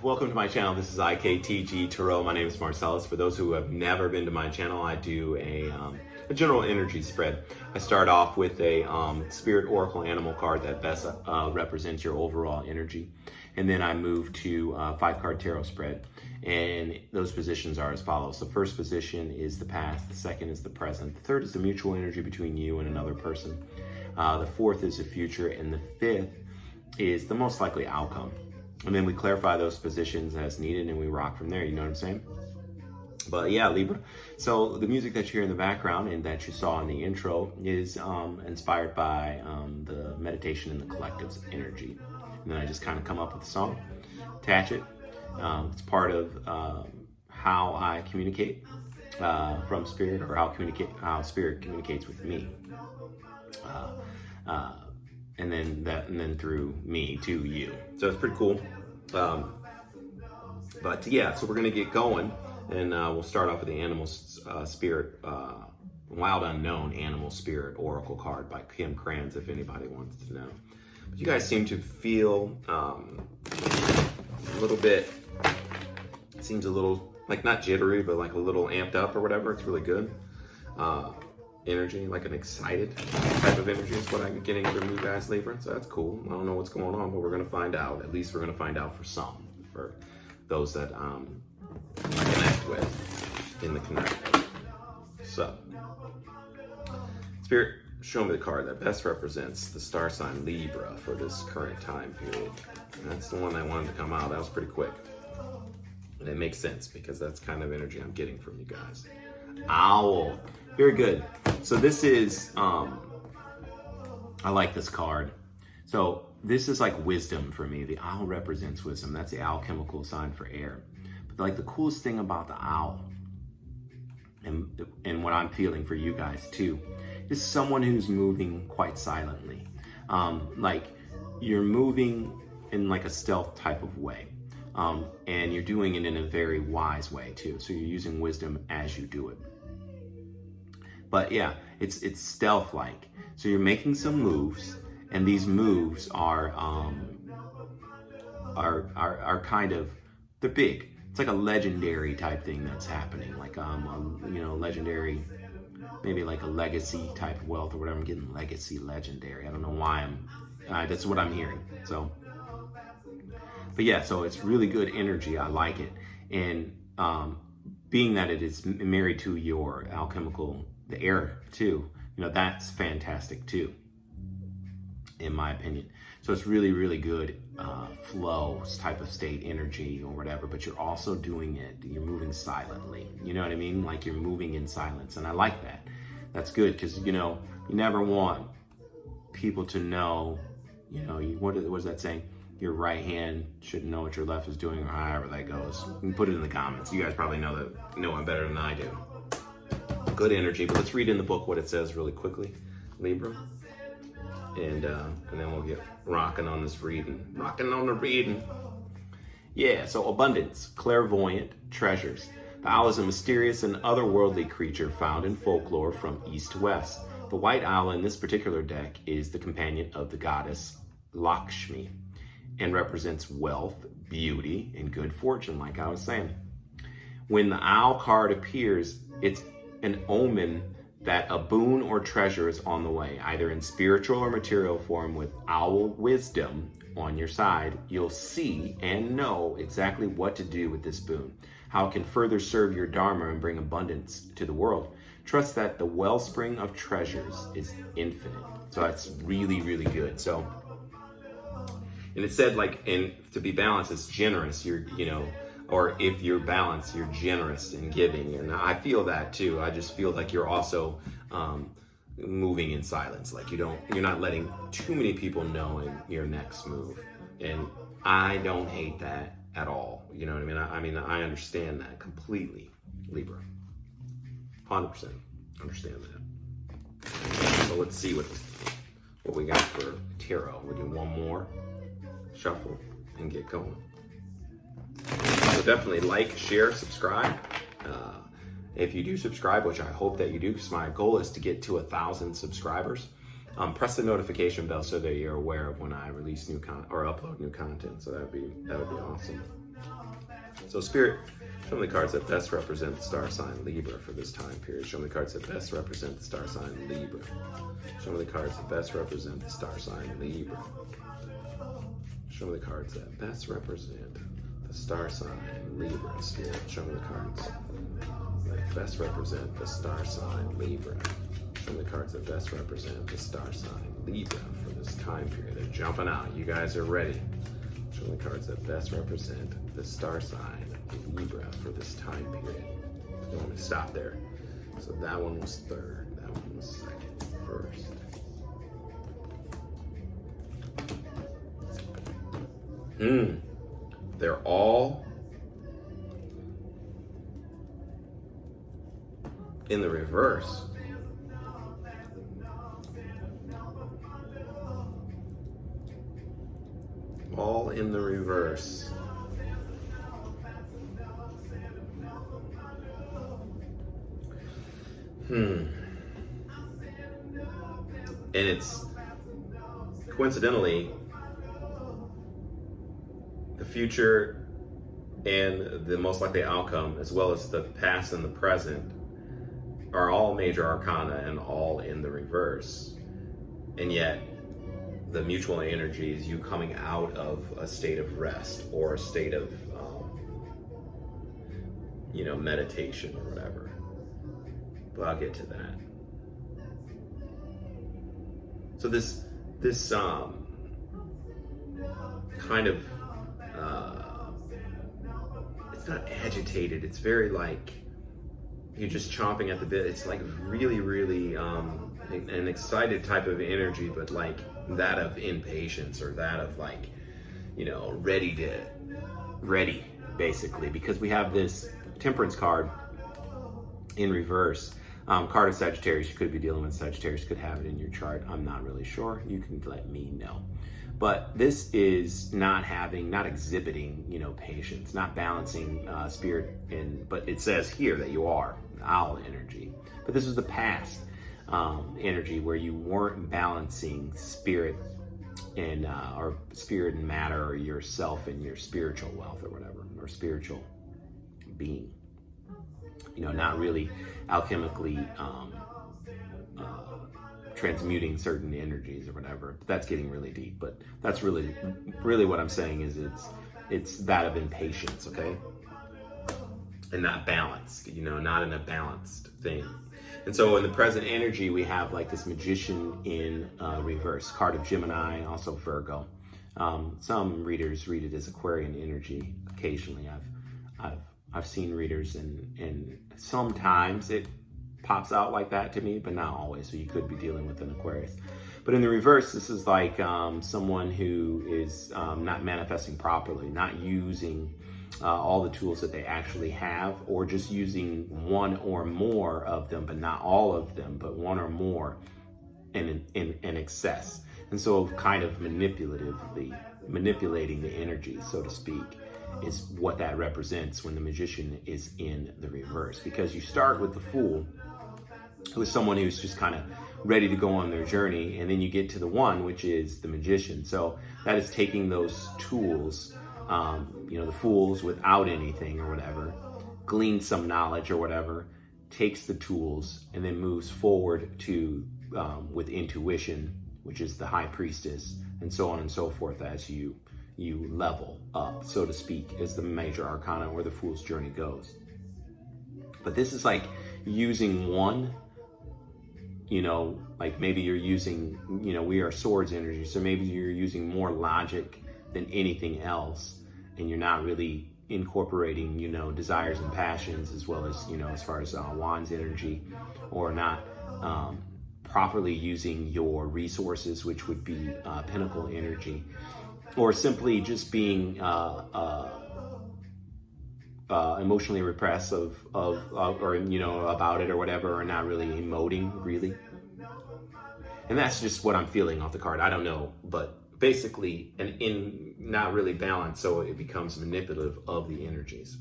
welcome to my channel. This is IKTG Tarot. My name is Marcellus. For those who have never been to my channel, I do a general energy spread. I start off with a Spirit Oracle Animal card that best represents your overall energy. And then I move to a 5-card tarot spread. And those positions are as follows. The first position is the past. The second is the present. The third is the mutual energy between you and another person. The fourth is the future. And the fifth is the most likely outcome. And then we clarify those positions as needed and we rock from there, you know what I'm saying? But yeah, Libra. So the music that you hear in the background and that you saw in the intro is inspired by the meditation and the collective's energy. And then I just kind of come up with a song, attach it. It's part of how I communicate from Spirit, or how Spirit communicates with me. And then through me to you. So it's pretty cool. But yeah, so we're gonna get going, and we'll start off with the Animal Spirit, Wild Unknown Animal Spirit Oracle card by Kim Kranz, if anybody wants to know. But you guys seem to feel a little bit, it seems a little, like not jittery, but like a little amped up or whatever. It's really good. Energy, like an excited type of energy is what I'm getting from you guys, Libra. So that's cool. I don't know what's going on, but we're going to find out. At least we're going to find out for some, for those that I connect with in the connect. So, Spirit, show me the card that best represents the star sign Libra for this current time period. And that's the one I wanted to come out. That was pretty quick. And it makes sense because that's kind of energy I'm getting from you guys. Owl. Very good. So this is, I like this card. So this is like wisdom for me. The owl represents wisdom. That's the alchemical sign for air. But like the coolest thing about the owl, and what I'm feeling for you guys too, is someone who's moving quite silently. Like you're moving in like a stealth type of way. And you're doing it in a very wise way too. So you're using wisdom as you do it. But yeah, it's stealth-like. So you're making some moves, and these moves are kind of, they're big. It's like a legendary type thing that's happening, like legendary, maybe like a legacy type of wealth or whatever. I'm getting legacy, legendary. I don't know why that's what I'm hearing. So, but yeah, so it's really good energy. I like it, and being that it is married to your alchemical, the air too, that's fantastic too, in my opinion. So it's really, really good flow type of state energy or whatever, but you're also doing it, you're moving silently. You know what I mean? Like you're moving in silence. And I like that. That's good because, you never want people to know, what is that saying? Your right hand shouldn't know what your left is doing, or however that goes. You can put it in the comments. You guys probably know it better than I do. Good energy, but let's read in the book what it says really quickly, Libra, and then we'll get rocking on this reading. Rocking on the reading. Yeah, so abundance, clairvoyant treasures. The owl is a mysterious and otherworldly creature found in folklore from east to west. The white owl in this particular deck is the companion of the goddess Lakshmi and represents wealth, beauty, and good fortune, like I was saying. When the owl card appears, it's an omen that a boon or treasure is on the way, either in spiritual or material form. With owl wisdom on your side, you'll see and know exactly what to do with this boon, how it can further serve your dharma and bring abundance to the world. Trust that the wellspring of treasures is infinite. So that's really, really good. So, and it said and to be balanced, it's generous. Or if you're balanced, you're generous in giving. And I feel that too. I just feel like you're also moving in silence. Like you're not letting too many people know in your next move. And I don't hate that at all. You know what I mean? I understand that completely, Libra. 100% understand that. So let's see what we got for tarot. We'll do one more shuffle and get going. So definitely like, share, subscribe. If you do subscribe, which I hope that you do, because my goal is to get to 1,000 subscribers. Press the notification bell so that you're aware of when I release new content or upload new content. So that would be awesome. So Spirit, show me the cards that best represent the star sign Libra for this time period. Show me the cards that best represent the star sign Libra. Show me the cards that best represent the star sign Libra. Show me the cards that best represent the star sign Libra. Spirit, show me the cards that best represent the star sign Libra. Show me the cards that best represent the star sign Libra for this time period. They're jumping out. You guys are ready. Show me the cards that best represent the star sign Libra for this time period. You want me to stop there? So that one was third. That one was second. First. They're all in the reverse. All in the reverse. And it's coincidentally the future and the most likely outcome, as well as the past and the present, are all major arcana and all in the reverse. And yet, the mutual energy is you coming out of a state of rest or a state of, meditation or whatever. But I'll get to that. So this kind of, it's not agitated. It's very like you're just chomping at the bit. It's like really, really an excited type of energy, but like that of impatience or that of like, ready basically, because we have this Temperance card in reverse. Card of Sagittarius. You could be dealing with Sagittarius, could have it in your chart. I'm not really sure. You can let me know. But this is not exhibiting, patience, not balancing spirit but it says here that you are owl energy. But this is the past energy where you weren't balancing spirit and or spirit and matter, or yourself and your spiritual wealth or whatever, or spiritual being. Not really alchemically transmuting certain energies or whatever. That's getting really deep, but that's really what I'm saying is it's that of impatience, okay? And not balanced, not in a balanced thing. And so in the present energy, we have like this Magician in reverse, card of Gemini, also Virgo. Some readers read it as Aquarian energy. Occasionally, I've seen readers and sometimes it pops out like that to me, but not always. So you could be dealing with an Aquarius. But in the reverse, this is like someone who is not manifesting properly, not using all the tools that they actually have, or just using one or more of them, but not all of them, but one or more in excess. And so kind of manipulating the energy, so to speak, is what that represents when the Magician is in the reverse. Because you start with the Fool, who is someone who's just kind of ready to go on their journey, and then you get to the One, which is the Magician. So that is taking those tools, the Fools without anything or whatever, gleans some knowledge or whatever, takes the tools, and then moves forward to with intuition, which is the High Priestess, and so on and so forth as you level up, so to speak, as the major arcana where the Fool's journey goes. But this is like using one, like maybe you're using, we are swords energy, so maybe you're using more logic than anything else, and you're not really incorporating, desires and passions, as well as, as far as wands energy, or not properly using your resources, which would be pinnacle energy, or simply just being emotionally repressive or about it or whatever, or not really emoting really. And that's just what I'm feeling off the card. I don't know, but basically, and in not really balanced, so it becomes manipulative of the energies.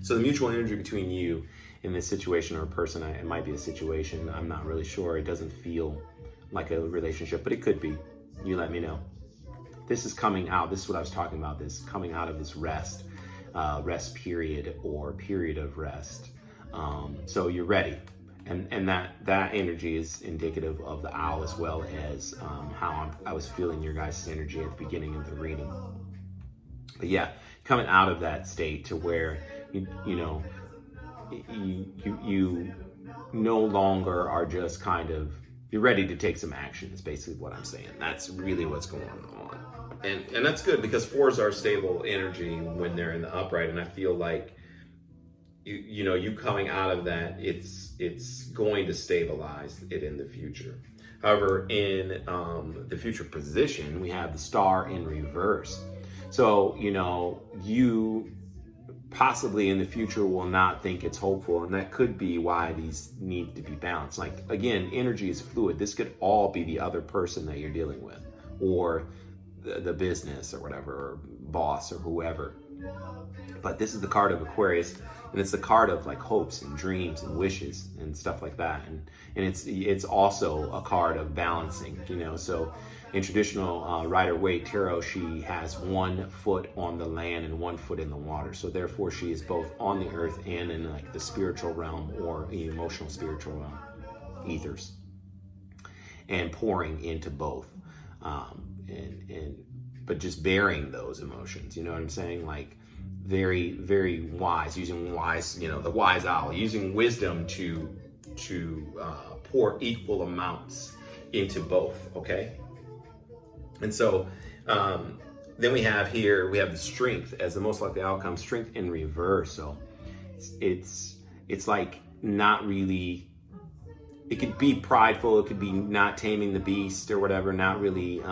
So the mutual energy between you in this situation, or a person, it might be a situation, I'm not really sure. It doesn't feel like a relationship, but it could be. You let me know. This is coming out. This is what I was talking about. This coming out of this rest, rest period or period of rest. So you're ready. And that energy is indicative of the owl, as well as how I was feeling your guys' energy at the beginning of the reading. But yeah, coming out of that state to where you no longer are just kind of, you're ready to take some action is basically what I'm saying. That's really what's going on. And that's good, because fours are stable energy when they're in the upright, and I feel like you coming out of that, it's going to stabilize it in the future. However, in the future position, we have the star in reverse. So, you possibly in the future will not think it's hopeful, and that could be why these need to be balanced. Like, again, energy is fluid. This could all be the other person that you're dealing with, or the business or whatever, or boss or whoever. But this is the card of Aquarius, and it's the card of like hopes and dreams and wishes and stuff like that. And it's also a card of balancing, So in traditional Rider-Waite tarot, she has 1 foot on the land and 1 foot in the water. So therefore, she is both on the earth and in like the spiritual realm, or emotional spiritual realm, ethers, and pouring into both. But just bearing those emotions, you know what I'm saying? Like, very, very wise, using wise, the wise owl, using wisdom to pour equal amounts into both, okay? And so then we have the strength as the most likely outcome, strength in reverse. So it's like not really, it could be prideful, it could be not taming the beast or whatever, not really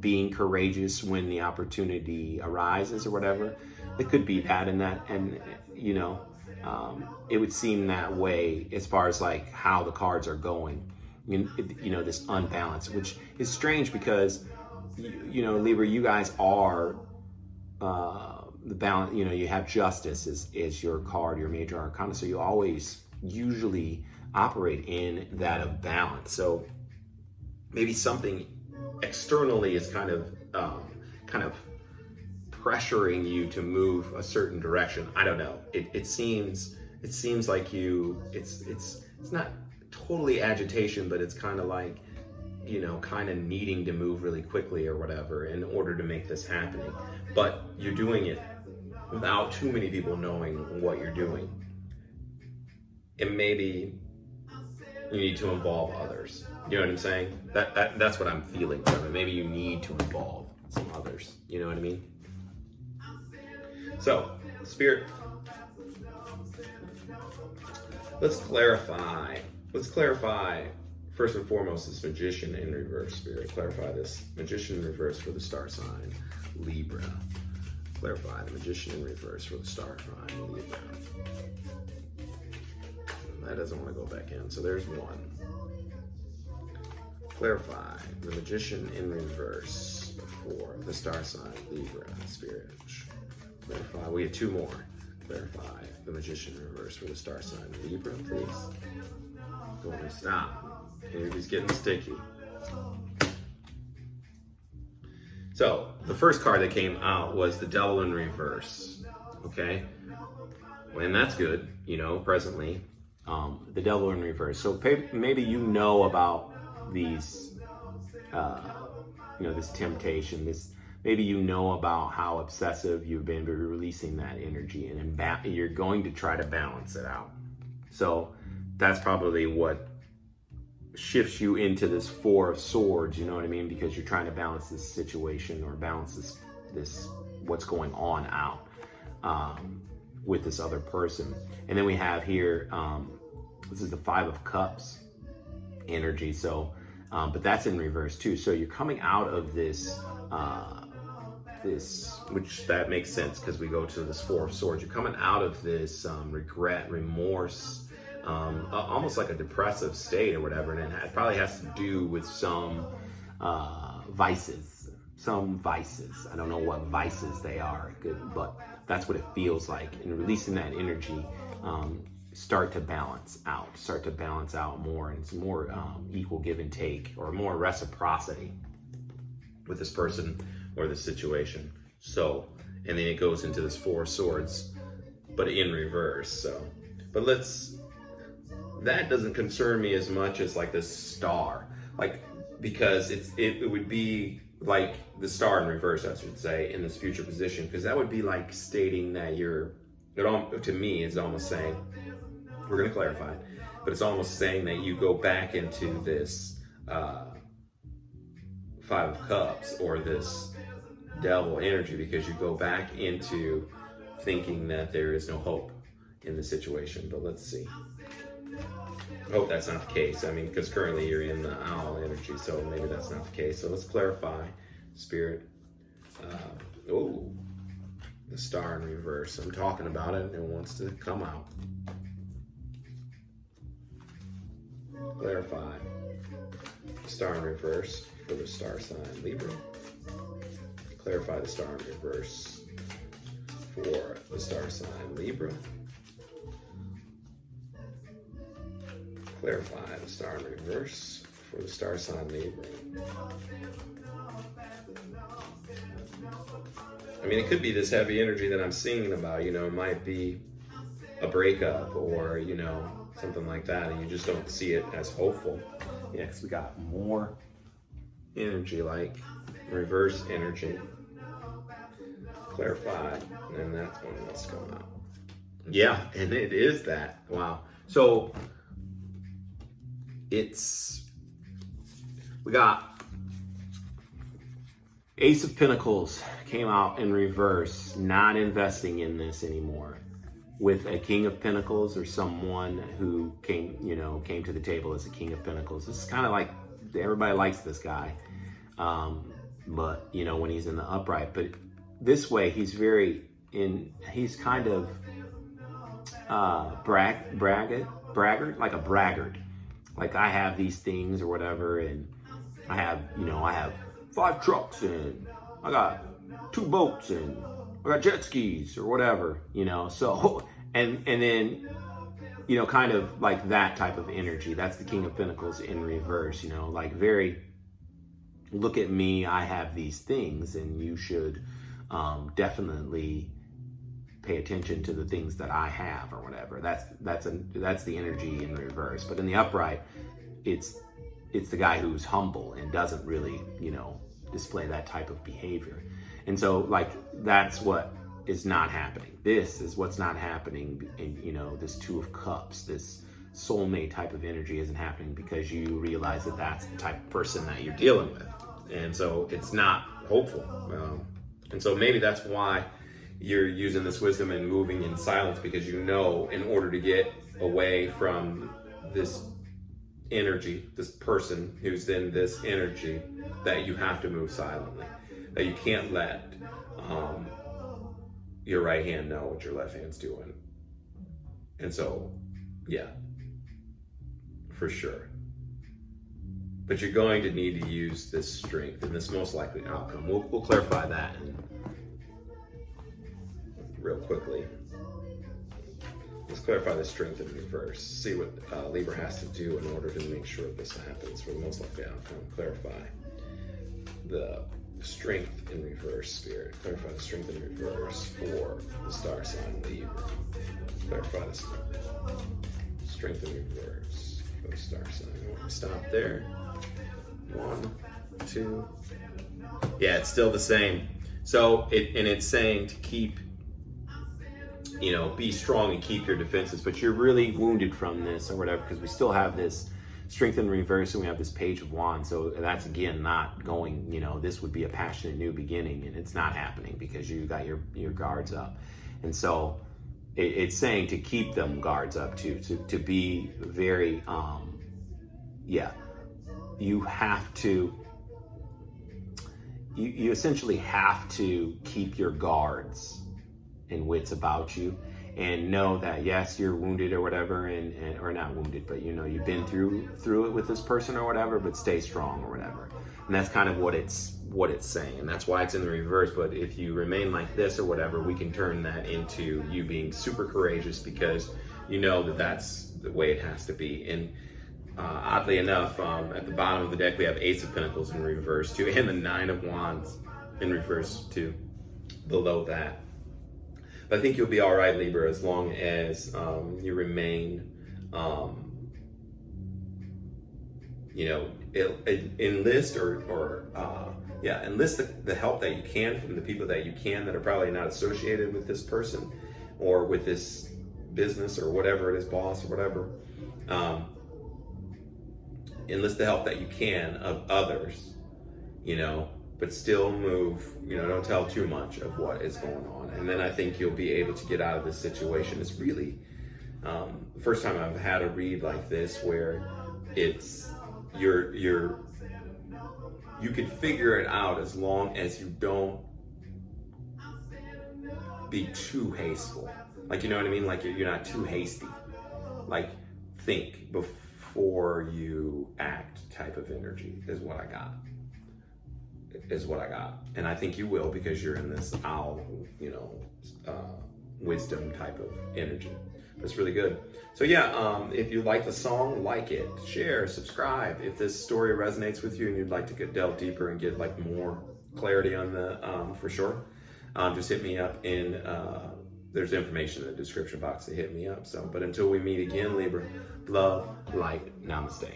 being courageous when the opportunity arises or whatever. It could be that, and it would seem that way as far as like how the cards are going. This unbalance, which is strange because Libra, you guys are the balance. You have justice is your card, your major arcana, so you always usually operate in that of balance. So maybe something externally is kind of pressuring you to move a certain direction. I don't know. It seems like it's not totally agitation, but it's kind of like, kind of needing to move really quickly or whatever in order to make this happening. But you're doing it without too many people knowing what you're doing. And maybe you need to involve others. You know what I'm saying? That's what I'm feeling from it. Maybe you need to involve some others. You know what I mean? So, Spirit, let's clarify first and foremost this Magician in reverse. Spirit, clarify this Magician in reverse for the star sign Libra. Clarify the Magician in reverse for the star sign Libra. That doesn't want to go back in, so there's one. Clarify the Magician in reverse for the star sign Libra. Spirit, clarify. We have 2 more. Clarify the Magician in reverse for the star sign Libra, please. Go on, stop. Energy's getting sticky. So the first card that came out was the Devil in reverse. Okay, and that's good. Presently, the Devil in reverse. So maybe about these, this temptation, maybe about how obsessive you've been releasing that energy, and you're going to try to balance it out. So that's probably what shifts you into this 4 of Swords, you know what I mean? Because you're trying to balance this situation, or balance this what's going on out with this other person. And then we have here, this is the 5 of Cups energy. So, but that's in reverse too. So you're coming out of this, which that makes sense because we go to this 4 of Swords. You're coming out of this regret, remorse, almost like a depressive state or whatever, and it probably has to do with some vices. I don't know what vices they are, but that's what it feels like. And releasing that energy, start to balance out more, and some more equal give and take, or more reciprocity with this person or this situation. So and then it goes into this Four of Swords, but in reverse. So, but that doesn't concern me as much as like this Star, like, because it would be like the Star in reverse, I should say, in this future position, because that would be like stating that to me is almost saying, we're going to clarify, but it's almost saying that you go back into this Five of Cups, or this devil energy, because you go back into thinking that there is no hope in the situation. But let's see. I hope that's not the case. I mean, because currently you're in the owl energy, so maybe that's not the case. So let's clarify, Spirit. The Star in reverse. I'm talking about it and it wants to come out. Clarify. Star in reverse for the star sign Libra. Clarify the Star in reverse for the star sign Libra. Clarify the Star in reverse for the star sign Libra. I mean, it could be this heavy energy that I'm singing about, it might be a breakup, or, something like that, and you just don't see it as hopeful. Yeah, because we got more energy, like reverse energy. Clarify, and that's when it wants to come out. Yeah, and it is that. Wow. So we got Ace of Pentacles came out in reverse, not investing in this anymore, with a King of Pentacles, or someone who came to the table as a King of Pentacles. This is kind of like, everybody likes this guy, but when he's in the upright. But this way, he's kind of braggart, like a braggart. Like, I have these things or whatever, and I have 5 trucks, and I got 2 boats, and I got jet skis or whatever, so, and then, kind of like that type of energy. That's the King of Pentacles in reverse, like very, look at me, I have these things, and you should definitely pay attention to the things that I have or whatever. That's the energy in reverse. But in the upright, it's the guy who's humble and doesn't really, display that type of behavior. And so, like, that's what is not happening. This is what's not happening. And, this Two of Cups, this soulmate type of energy isn't happening, because you realize that that's the type of person that you're dealing with. And so it's not hopeful. And so maybe that's why you're using this wisdom and moving in silence, because in order to get away from this energy, this person who's in this energy, that you have to move silently, that you can't let your right hand know what your left hand's doing. And so, yeah, for sure. But you're going to need to use this strength in this most likely outcome. We'll clarify that real quickly. Let's clarify the strength in reverse. See what Libra has to do in order to make sure this happens for the most likely outcome. Clarify the strength in reverse, Spirit. Clarify the strength in reverse for the star sign Libra. Clarify the strength in reverse for the star sign. Stop there. 1, 2. Yeah, it's still the same. So it's saying to keep, be strong and keep your defenses, but you're really wounded from this or whatever, because we still have this strength in reverse, and we have this Page of Wands. So that's, again, not going, this would be a passionate new beginning, and it's not happening because you got your guards up. And so it's saying to keep them guards up too, to be very, you have to, you essentially have to keep your guards and wits about you, and know that, yes, you're wounded or whatever, and or not wounded, but you've been through it with this person or whatever, but stay strong or whatever. And that's kind of what it's saying, and that's why it's in the reverse. But if you remain like this or whatever, we can turn that into you being super courageous, because that's the way it has to be. And oddly enough, at the bottom of the deck, we have Ace of Pentacles in reverse too, and the Nine of Wands in reverse too. below that. But I think you'll be all right, Libra, as long as you remain, enlist enlist the help that you can from the people that you can that are probably not associated with this person or with this business or whatever it is, boss or whatever. Enlist the help that you can of others, but still move, don't tell too much of what is going on. And then I think you'll be able to get out of this situation. It's really the first time I've had a read like this where it's you can figure it out as long as you don't be too hasteful. Like, you know what I mean? Like you're not too hasty. Like think before you act type of energy is what I got. And I think you will, because you're in this owl, wisdom type of energy. It's really good. So yeah, if you like the song, like it, share, subscribe. If this story resonates with you and you'd like to delve deeper and get like more clarity on the, for sure, just hit me up in, there's information in the description box to hit me up. But until we meet again, Libra, love, light, namaste.